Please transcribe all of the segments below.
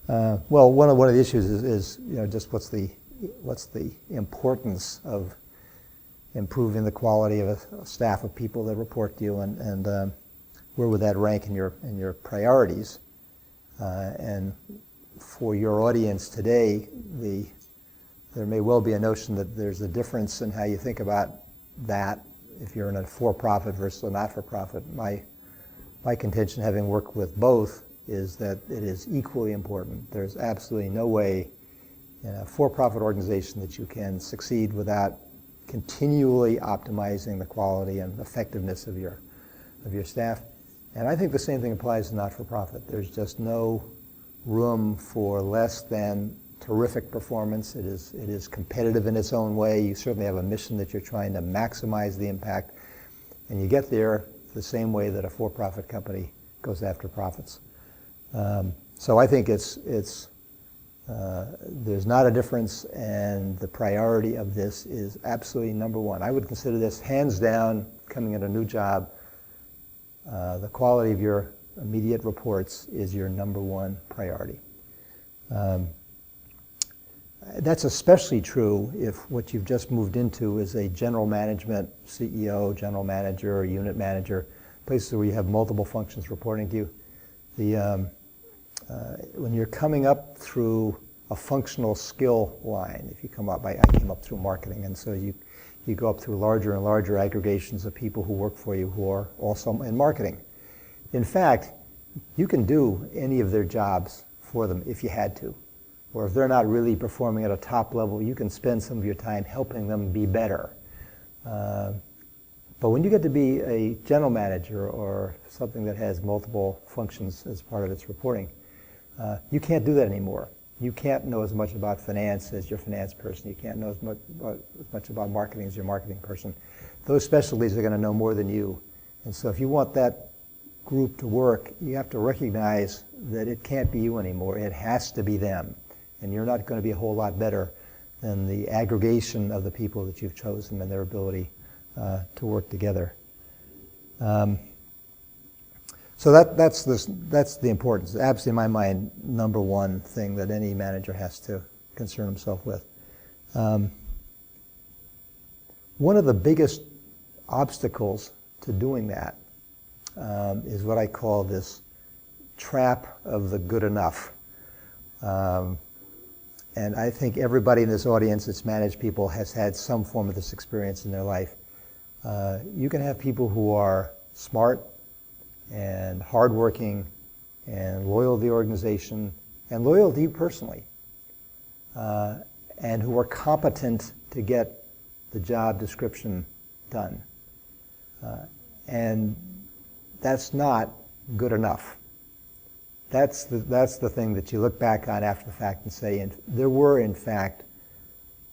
Well, one of the issues is just what's the importance of improving the quality of a staff of people that report to you, and where would that rank in your priorities? And for your audience today, there may well be a notion that there's a difference in how you think about that if you're in a for-profit versus a not-for-profit. My contention, having worked with both, is that it is equally important. There's absolutely no way in a for-profit organization that you can succeed without continually optimizing the quality and effectiveness of your staff. And I think the same thing applies to not-for-profit. There's just no room for less than terrific performance. It is competitive in its own way. You certainly have a mission that you're trying to maximize the impact, and you get there the same way that a for-profit company goes after profits. So I think there's not a difference, and the priority of this is absolutely number one. I would consider this hands down, coming at a new job, the quality of your immediate reports is your number one priority. That's especially true if what you've just moved into is a general management, CEO, general manager, or unit manager, places where you have multiple functions reporting to you. When you're coming up through a functional skill line, if you come up, I came up through marketing, and so you go up through larger and larger aggregations of people who work for you who are also in marketing. In fact, you can do any of their jobs for them if you had to. Or if they're not really performing at a top level, you can spend some of your time helping them be better. But when you get to be a general manager or something that has multiple functions as part of its reporting, you can't do that anymore. You can't know as much about finance as your finance person. You can't know as much about marketing as your marketing person. Those specialties are going to know more than you. And so if you want that group to work, you have to recognize that it can't be you anymore. It has to be them. And you're not going to be a whole lot better than the aggregation of the people that you've chosen and their ability to work together. So that's the importance. Absolutely, in my mind, number one thing that any manager has to concern himself with. One of the biggest obstacles to doing that is what I call this trap of the good enough. And I think everybody in this audience that's managed people has had some form of this experience in their life. You can have people who are smart and hardworking and loyal to the organization and loyal to you personally, and who are competent to get the job description done. And that's not good enough. That's the thing that you look back on after the fact and say, and there were, in fact,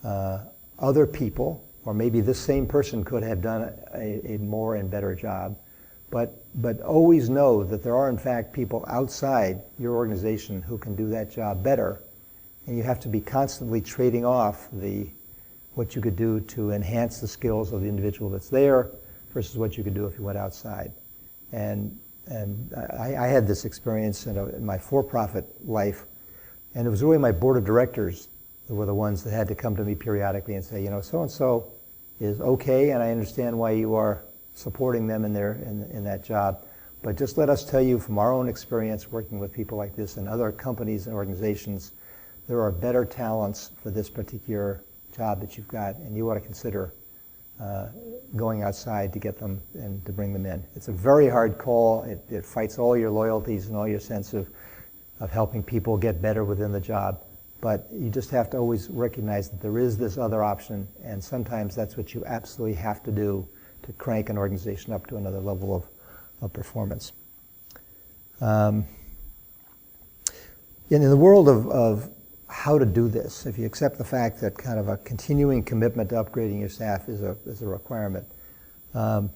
other people, or maybe this same person could have done a more and better job, but always know that there are, in fact, people outside your organization who can do that job better, and you have to be constantly trading off what you could do to enhance the skills of the individual that's there versus what you could do if you went outside. And I had this experience in my for-profit life, and it was really my board of directors that were the ones that had to come to me periodically and say, so-and-so is okay, and I understand why you are supporting them in that job, but just let us tell you from our own experience working with people like this and other companies and organizations, there are better talents for this particular job that you've got, and you ought to consider going outside to get them and to bring them in. It's a very hard call. It fights all your loyalties and all your sense of helping people get better within the job. But you just have to always recognize that there is this other option, and sometimes that's what you absolutely have to do to crank an organization up to another level of performance. In the world of how to do this, if you accept the fact that kind of a continuing commitment to upgrading your staff is a requirement, the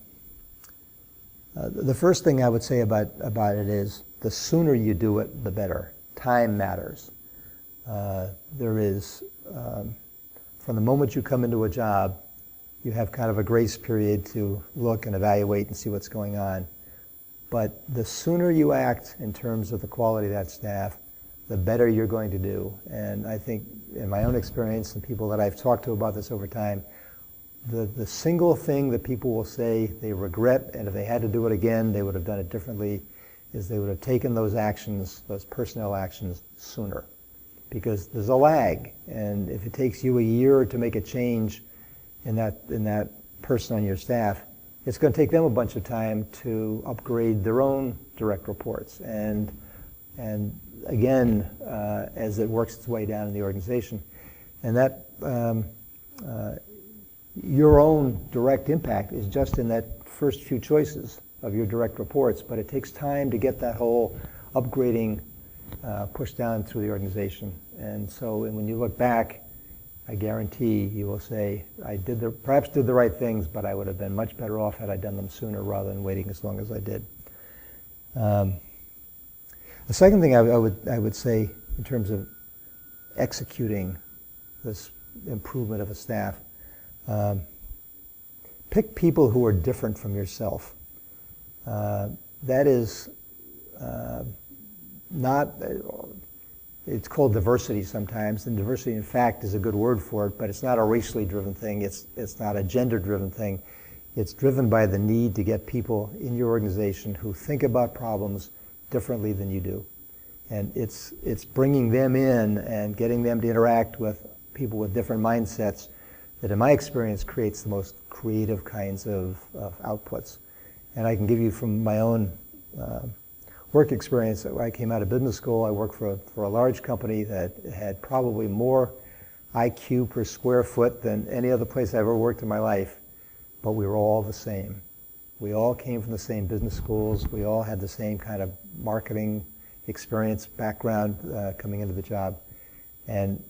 first thing I would say about it is the sooner you do it, the better. Time matters. There is, from the moment you come into a job, you have kind of a grace period to look and evaluate and see what's going on. But the sooner you act in terms of the quality of that staff, the better you're going to do. And I think in my own experience and people that I've talked to about this over time, the single thing that people will say they regret, and if they had to do it again, they would have done it differently, is they would have taken those actions, those personnel actions, sooner. Because there's a lag, and if it takes you a year to make a change in that person on your staff, it's going to take them a bunch of time to upgrade their own direct reports. And again, as it works its way down in the organization, and that your own direct impact is just in that first few choices of your direct reports, but it takes time to get that whole upgrading pushed down through the organization. And so when you look back, I guarantee you will say, I perhaps did the right things, but I would have been much better off had I done them sooner rather than waiting as long as I did. The second thing I would say in terms of executing this improvement of a staff, pick people who are different from yourself. That is not, it's called diversity sometimes, and diversity in fact is a good word for it, but it's not a racially driven thing, it's not a gender driven thing. It's driven by the need to get people in your organization who think about problems differently than you do. And it's bringing them in and getting them to interact with people with different mindsets that in my experience creates the most creative kinds of outputs. And I can give you from my own work experience. I came out of business school. I worked for a large company that had probably more IQ per square foot than any other place I ever worked in my life, but we were all the same. We all came from the same business schools. We all had the same kind of marketing experience, background coming into the job. And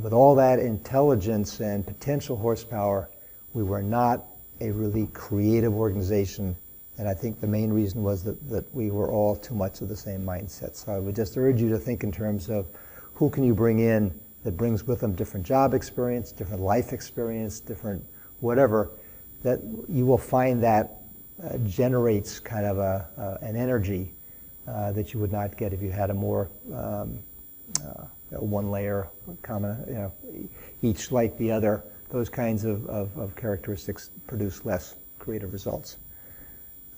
with all that intelligence and potential horsepower, we were not a really creative organization. And I think the main reason was that we were all too much of the same mindset. So I would just urge you to think in terms of who can you bring in that brings with them different job experience, different life experience, different whatever, that you will find that generates kind of an energy that you would not get if you had a more one layer common, each like the other. Those kinds of characteristics produce less creative results.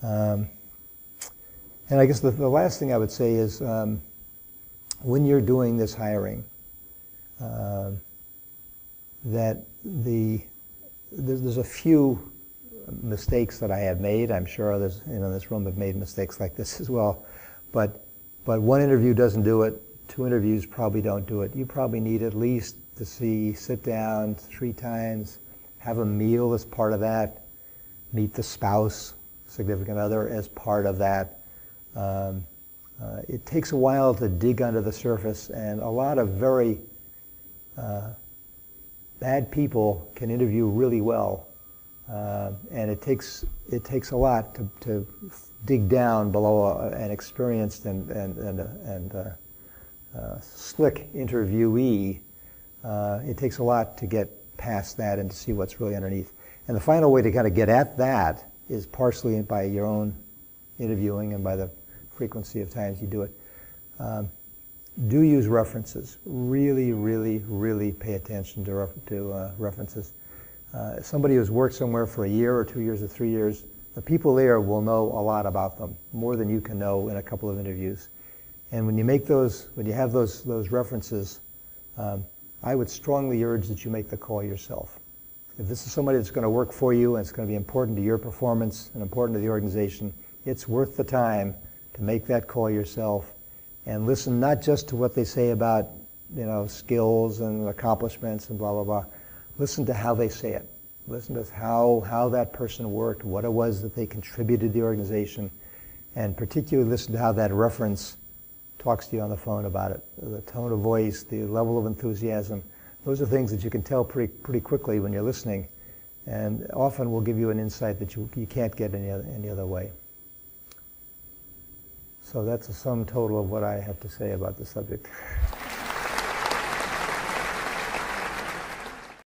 And I guess the last thing I would say is when you're doing this hiring, that there's a few mistakes that I have made. I'm sure others in this room have made mistakes like this as well. But one interview doesn't do it. 2 interviews probably don't do it. You probably need at least to sit down 3 times, have a meal as part of that, meet the spouse, significant other as part of that. It takes a while to dig under the surface, and a lot of very bad people can interview really well. And it takes a lot to dig down below an experienced and slick interviewee. It takes a lot to get past that and to see what's really underneath. And the final way to kind of get at that is partially by your own interviewing and by the frequency of times you do it. Do use references. Really, really, really pay attention to references. Somebody who's worked somewhere for a year or 2 years or 3 years, the people there will know a lot about them, more than you can know in a couple of interviews. And when you have those references, I would strongly urge that you make the call yourself. If this is somebody that's going to work for you and it's going to be important to your performance and important to the organization, it's worth the time to make that call yourself and listen not just to what they say about skills and accomplishments and blah, blah, blah. Listen to how they say it. Listen to how that person worked, what it was that they contributed to the organization, and particularly listen to how that reference talks to you on the phone about it. The tone of voice, the level of enthusiasm. Those are things that you can tell pretty quickly when you're listening, and often will give you an insight that you can't get any other way. So that's a sum total of what I have to say about the subject.